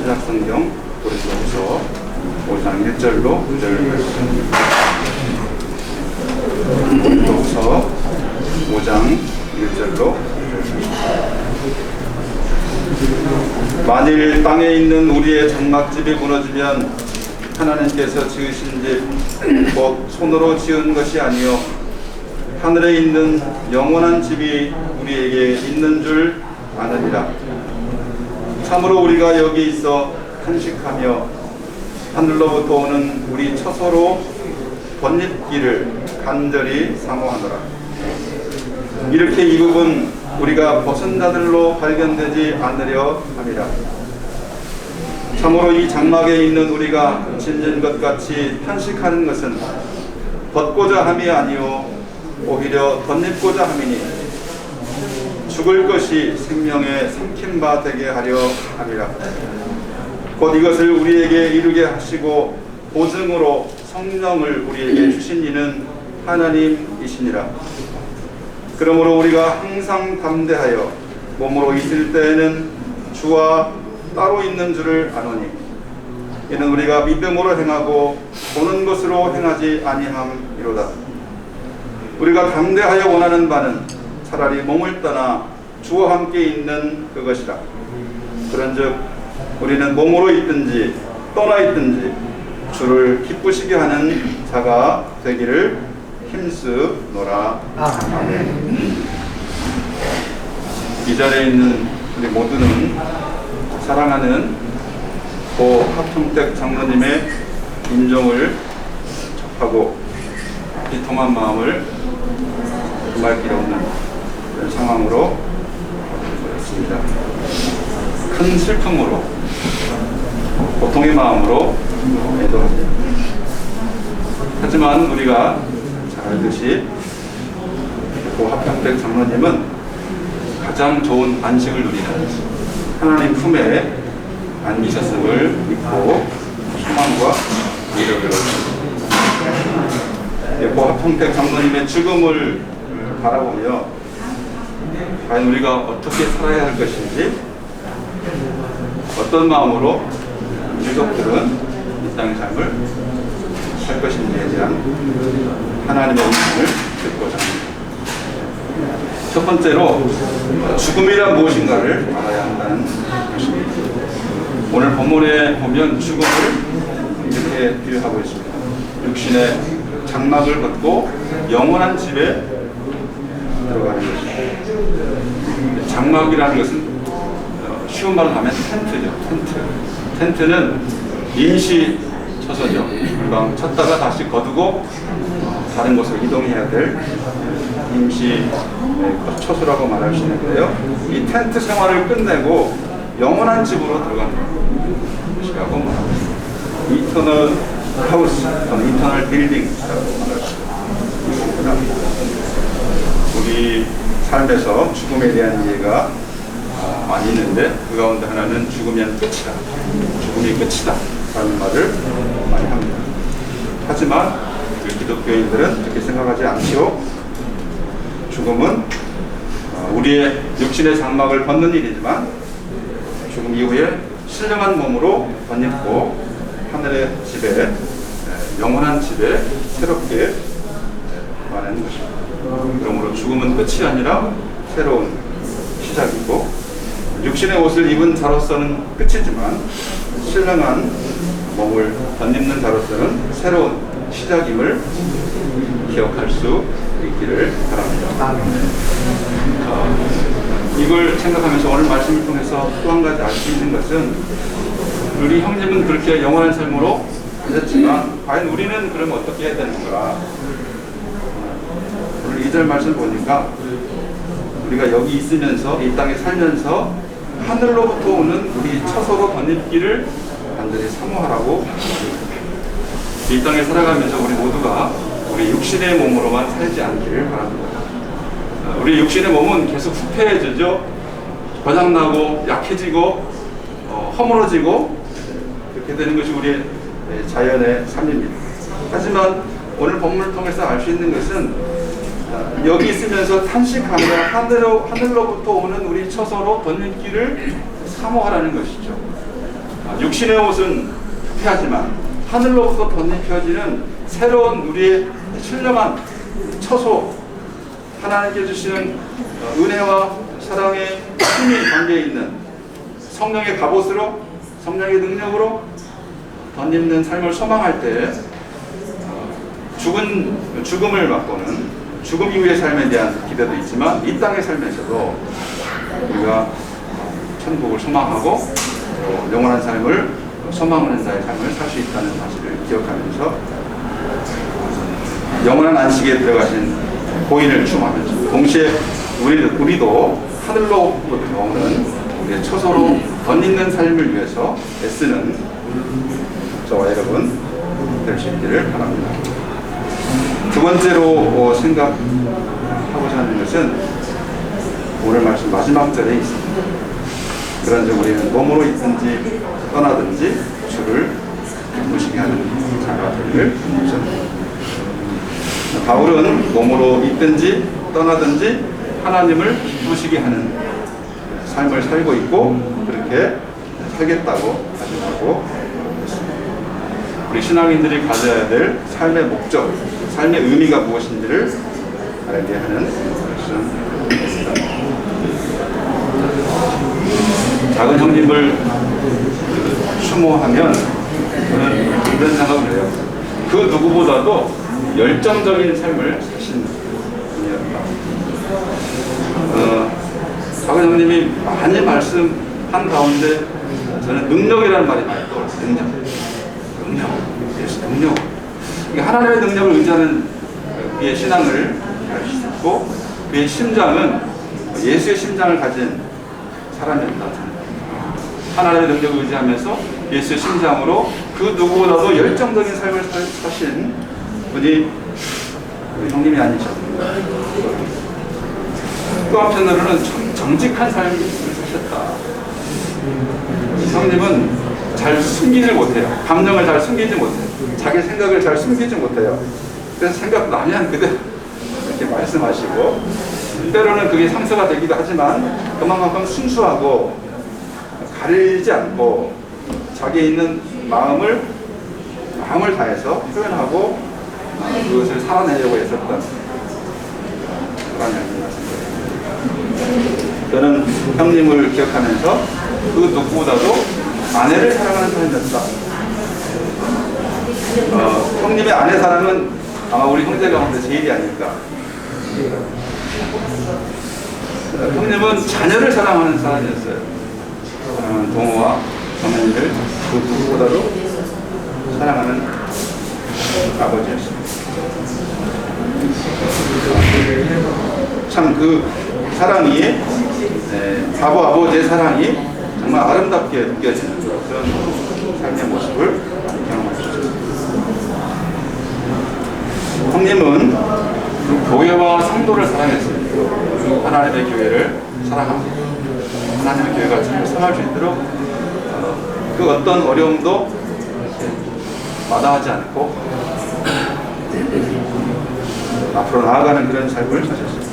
신약성경 고린도후서 5장 1절로 9절 말씀. 고린도후서 5장 1절로 9절. 만일 땅에 있는 우리의 장막집이 무너지면 하나님께서 지으신 집 곧 손으로 지은 것이 아니요 하늘에 있는 영원한 집이 우리에게 있는 줄 아느니라. 참으로 우리가 여기 있어 탄식하며 하늘로부터 오는 우리 처소로 덧입기를 간절히 사모하노라. 이렇게 이국은 우리가 벗은 자들로 발견되지 않으려 함이라. 참으로 이 장막에 있는 우리가 짐진 것 같이 탄식하는 것은 벗고자 함이 아니요 오히려 덧입고자 함이니 죽을 것이 생명에 삼킨 바 되게 하려 함이라. 곧 이것을 우리에게 이루게 하시고 보증으로 성령을 우리에게 주신 이는 하나님이시니라. 그러므로 우리가 항상 담대하여 몸으로 있을 때에는 주와 따로 있는 줄을 아노니 이는 우리가 믿음으로 행하고 보는 것으로 행하지 아니함이로다. 우리가 담대하여 원하는 바는 차라리 몸을 떠나 주와 함께 있는 그것이라. 그런즉 우리는 몸으로 있든지 떠나 있든지 주를 기쁘시게 하는 자가 되기를 힘쓰노라. 아멘. 이 자리에 있는 우리 모두는 사랑하는 고 하평택 장로님의 임종을 접하고 비통한 마음을 금할 길 없는 그런 상황으로 있습니다. 큰 슬픔으로 고통의 마음으로 애도합니다. 하지만 우리가 잘 알듯이 고 하평택 장로님은 가장 좋은 안식을 누리는 하나님 품에 안기셨음을 믿고 소망과 노력을 고 하평택 장로님의 죽음을 바라보며 과연 우리가 어떻게 살아야 할 것인지, 어떤 마음으로 유족들은 이 땅의 삶을 살 것인지에 대한 하나님의 말씀을 듣고자 합니다. 첫 번째로 죽음이란 무엇인가를 알아야 한다는 것입니다. 오늘 본문에 보면 죽음을 이렇게 비유하고 있습니다. 육신의 장막을 벗고 영원한 집에 들어가는 것입니다. 장막이라는 것은 쉬운 말로 하면 텐트죠. 텐트는 임시 처소죠. 금방 쳤다가 다시 거두고 다른 곳으로 이동해야 될 임시 처소라고 말할 수 있는데요. 이 텐트 생활을 끝내고 영원한 집으로 들어가는 것이라고 말합니다. 이터널 하우스, 이터널 빌딩이라고 말할 수 있습니다. 우리 삶에서 죽음에 대한 이해가 많이 있는데 그 가운데 하나는 죽으면 끝이다. 죽음이 끝이다. 라는 말을 많이 합니다. 하지만 기독교인들은 그렇게 생각하지 않지요. 죽음은 우리의 육신의 장막을 벗는 일이지만 죽음 이후에 신령한 몸으로 덧입고 하늘의 집에, 영원한 집에 새롭게 가는 것입니다. 그러므로 죽음은 끝이 아니라 새로운 시작이고, 육신의 옷을 입은 자로서는 끝이지만 신령한 몸을 덧입는 자로서는 새로운 시작임을 기억할 수 있기를 바랍니다. 이걸 생각하면서 오늘 말씀을 통해서 또 한 가지 알 수 있는 것은, 우리 형님은 그렇게 영원한 삶으로 가셨지만 과연 우리는 그럼 어떻게 해야 되는가? 오늘 2절 말씀 보니까 우리가 여기 있으면서 이 땅에 살면서 하늘로부터 오는 우리 처소로 덧입기를 간절히 사모하라고. 이 땅에 살아가면서 우리 모두가 우리 육신의 몸으로만 살지 않기를 바랍니다. 우리 육신의 몸은 계속 후퇴해지죠. 고장나고 약해지고 허물어지고 그렇게 되는 것이 우리의 자연의 삶입니다. 하지만 오늘 본문을 통해서 알 수 있는 것은 여기 있으면서 탄식하며 하늘로부터 오는 우리 처소로 덧입기를 사모하라는 것이죠. 육신의 옷은 부패하지만 하늘로부터 덧입혀지는 새로운 우리의 신령한 처소, 하나님께 주시는 은혜와 사랑의 힘이 담겨 있는 성령의 갑옷으로, 성령의 능력으로 덧입는 삶을 소망할 때 죽음을 맞고는 죽음 이후의 삶에 대한 기대도 있지만 이 땅의 삶에서도 우리가 천국을 소망하고 영원한 삶을 소망하는 자의 삶을 살 수 있다는 사실을 기억하면서 영원한 안식에 들어가신 고인을 추모하면서 동시에 우리도 하늘로부터 오는 우리의 처소로 덧입는 삶을 위해서 애쓰는 저와 여러분 될 수 있기를 바랍니다. 두 번째로 생각하고자 하는 것은 오늘 말씀 마지막 절에 있습니다. 그런즉 우리는 몸으로 있든지 떠나든지 주를 기쁘시게 하는 자가 되기를 원합니다. 바울은 몸으로 있든지 떠나든지 하나님을 기쁘시게 하는 삶을 살고 있고 그렇게 살겠다고 다짐하고 있습니다. 우리 신앙인들이 가져야 될 삶의 목적, 삶의 의미가 무엇인지를 알게 하는 말씀입니다. 작은 형님을 추모하면 저는 이런 생각을 해요. 그 누구보다도 열정적인 삶을 사신 분이었다. 작은 형님이 많이 말씀한 가운데 저는 능력이라는 말이 많이 떠올랐어요. 능력. 하나님의 능력을 의지하는 그의 신앙을 알 수 있고 그의 심장은 예수의 심장을 가진 사람이었다. 하나님의 능력을 의지하면서 예수의 심장으로 그 누구보다도 열정적인 삶을 사신 분이 우리 형님이 아니셨습니다. 또 한편으로는 정직한 삶을 사셨다. 형님은 잘 숨기지 못해요. 감정을 잘 숨기지 못해요. 자기 생각을 잘 숨기지 못해요. 그래서 생각 나면 그대로 이렇게 말씀하시고 때로는 그게 상처가 되기도 하지만 그만큼 순수하고 가리지 않고 자기에 있는 마음을 다해서 표현하고 그것을 살아내려고 했었던 그런 형님이었습니다. 저는 형님을 기억하면서 그 누구보다도 아내를 사랑하는 사람이었다. 형님의 아내 사랑은 아마 우리 형제 가운데 제일이 아닐까. 형님은 자녀를 사랑하는 사람이었어요. 동호와 정현이를 그 누구보다도 사랑하는 아버지였습니다. 참 그 사랑이 아버지의 사랑이 정말 아름답게 느껴지는 그런 삶의 모습을 경험할 수 있습니다. 형님은 교회와 성도를 사랑했습니다. 하나님의 교회를 사랑합니다. 하나님의 교회가 잘 성할 수 있도록 그 어떤 어려움도 마다하지 않고 앞으로 나아가는 그런 삶을 사셨습니다.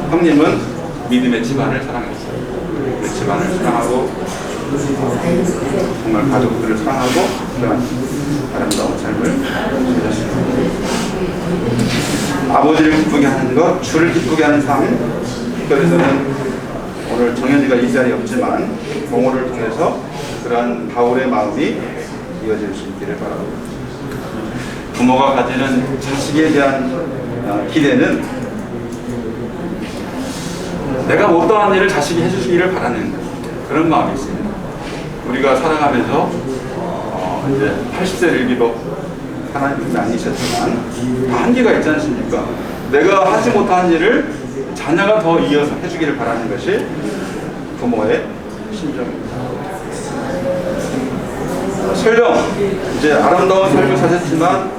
형님은 믿음의 집안을 사랑했어요. 그 집안을 사랑하고 정말 가족들을 사랑하고 그런 아름다운 삶을 사셨습니다. 아버지를 기쁘게 하는 것, 주를 기쁘게 하는 삶. 그래서는 오늘 정현이가 이 자리에 없지만 공호를 통해서 그러한 바울의 마음이 이어질 수 있기를 바랍니다. 부모가 가지는 자식에 대한 기대는 내가 못다한 일을 자식이 해주시기를 바라는 그런 마음이 있습니다. 우리가 살아가면서 이제 80세를 일기로 하나님이 아니셨지만 다 한계가 있지 않습니까? 내가 하지 못한 일을 자녀가 더 이어서 해주기를 바라는 것이 부모의 심정입니다. 설령 이제 아름다운 삶을 사셨지만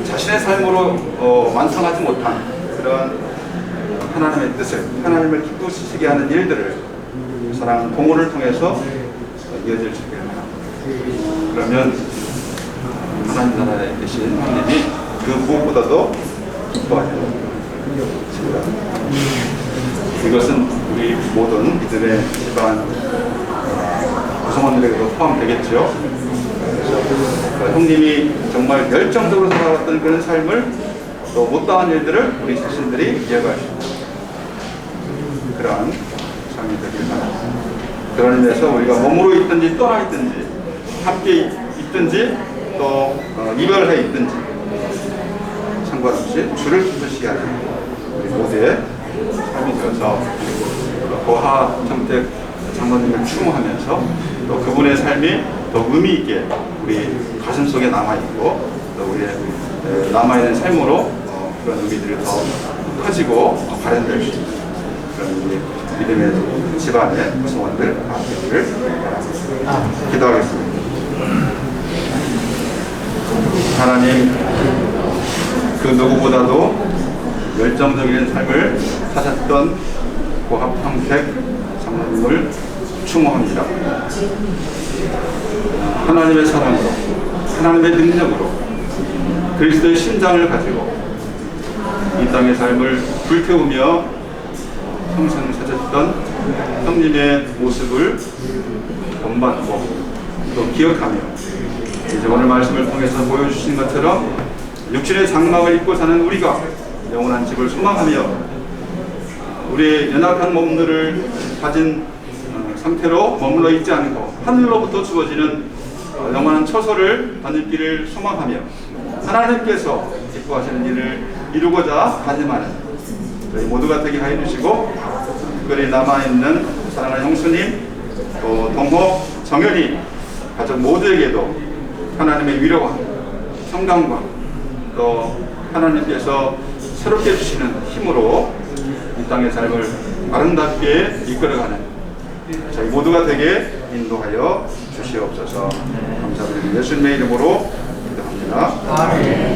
자신의 삶으로 완성하지 못한 그런 하나님의 뜻을, 하나님을 기쁘시게 하는 일들을 사랑하는 공헌을 통해서 이어질 수 있기를 바랍니다. 그러면 하나님 나라에 계신 하나님이 그 무엇보다도 기뻐하십니다. 이것은 우리 모든 믿음의 집안 구성원들에게도 포함되겠죠. 그래서 형님이 정말 열정적으로 살아왔던 그런 삶을 또 못다한 일들을 우리 자신들이 이어갈 수 있는 그러한 삶이 되길 바랍니다. 그런 의미에서 우리가 몸으로 있든지 떠나 있든지 함께 있든지 또 이별해 있든지 상관없이 주를 뜻이 하는 우리 모두의 삶이 되어서 고하 평택 장로님을 추모하면서 또 그분의 삶이 더 의미 있게 우리 가슴 속에 남아있고 또 우리의 남아있는 삶으로 그런 의미들이 더 커지고 발현될 수 있는 그런 우리 믿음의 집안의 구성원들 되기를 바랍니다. 기도하겠습니다. 하나님, 그 누구보다도 열정적인 삶을 사셨던 고합 평택 장로님을 추모합니다. 하나님의 사랑으로, 하나님의 능력으로 그리스도의 심장을 가지고 이 땅의 삶을 불태우며 평생 사셨던 형님의 모습을 본받고 또 기억하며 이제 오늘 말씀을 통해서 보여주신 것처럼 육신의 장막을 입고 사는 우리가 영원한 집을 소망하며 우리의 연약한 몸들을 가진 상태로 머물러 있지 않고 하늘로부터 주어지는 영원한 처소를 받는 길을 소망하며 하나님께서 기뻐하시는 일을 이루고자 다짐하는 저희 모두가 되게 하여 주시고 특별히 남아있는 사랑하는 형수님 또 동호 정연이 가족 모두에게도 하나님의 위로와 평강과 또 하나님께서 새롭게 주시는 힘으로 이 땅의 삶을 아름답게 이끌어가는 저희 모두가 되게 인도하여 주시옵소서. 감사드리는 예수님의 이름으로 기도합니다. 아멘.